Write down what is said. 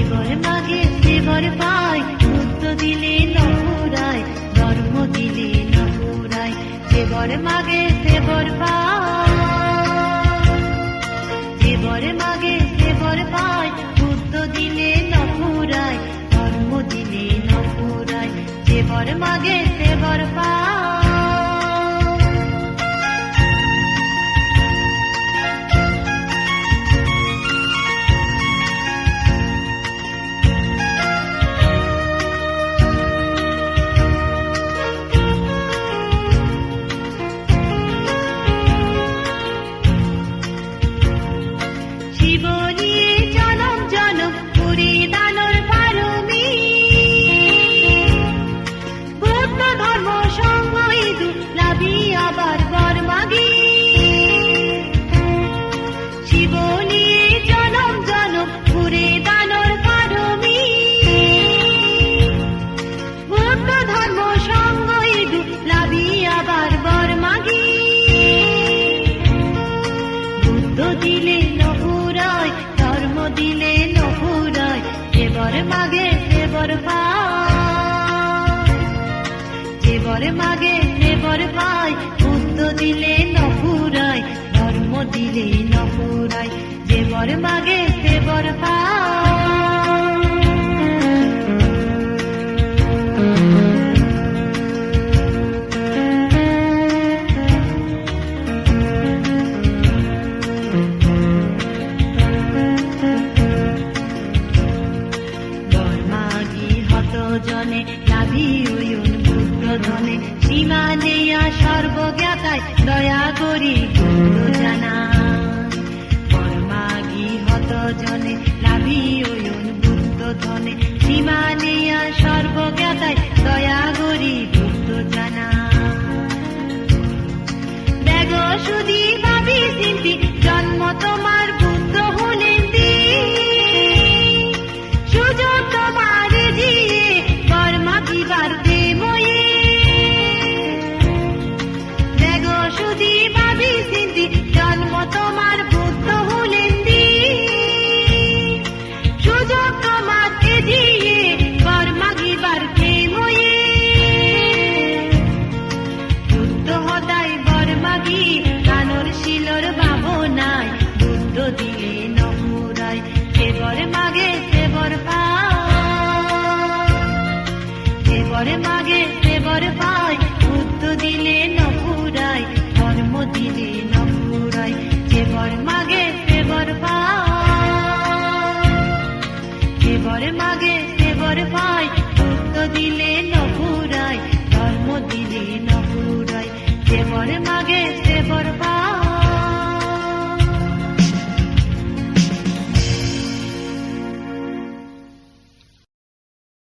যেবর মাগে সেবর পায়, বুদ্ধ দিলে নপুরায়, ধর্ম দিলে নপুরায়। যেবর মাগে সেবর পায়, যেবর মাগে সেবর পায়, বুদ্ধ দিলে নপুরায়, ধর্ম দিলে নপুরায়। যেবর মাগে সেবর পায়। জীবনিয়ে জনম জনম পুরি দানর পারমি, বুদ্ধ ধর্ম সঙ্গ ইদু লাভি আবার বর মাগি। জীবনিয়ে জনম জনম পুরি দানর পারমি, বুদ্ধ ধর্ম সঙ্গ ইদু লাভি আবার বর মাগি। বুদ্ধ দিলে নপুরায়, ধর্ম দিলে নপুরায়। যেবর মাগে সেবর পায়, যেবর মাগে সেবর পায়, বুদ্ধ দিলে নপুরায়, ধর্ম দিলে নপুরায়। যেবর মাগে সেবর পায়। জনে লাভি উয়ুন বুদ্ধ ধনে, সীমা নেয়া সর্বজ্ঞাতায় দয়া করি বুদ্ধ জানা। বর্মাগি হত জনে লাভি উয়ুন বুদ্ধ ধনে, সীমা নেয়া সর্বজ্ঞাতায় দয়া করি বুদ্ধ জানা। দেগ সুদি ভাবি চিন্তি জন্ম তোমার বুদ্ধ হলেন দি, সুযোগ তোমার দিয়ে বর্মা বিবার দেময়ে। দেগ সুদি ভাবি চিন্তি জন্ম তোমার বুদ্ধ হলেন দি, সুযোগ তোমার দিয়ে বর্মা বিবার দেময়ে। বুদ্ধ হদায় বর্মাগি কানর শিলর ভাবনায়, বুদ্ধ দিলে নপুরায়। যেবর মাগে সেবর পায়, যেবর মাগে সেবর পায়, বুদ্ধ দিলে নপুরায়, ধর্ম দিলে নপুরায়। যেবর মাগে সেবর পায়, যেবর মাগে সেবর পায়, বুদ্ধ দিলে নপুরায়, ধর্ম দিলে নপুরায়। যেবর মাগে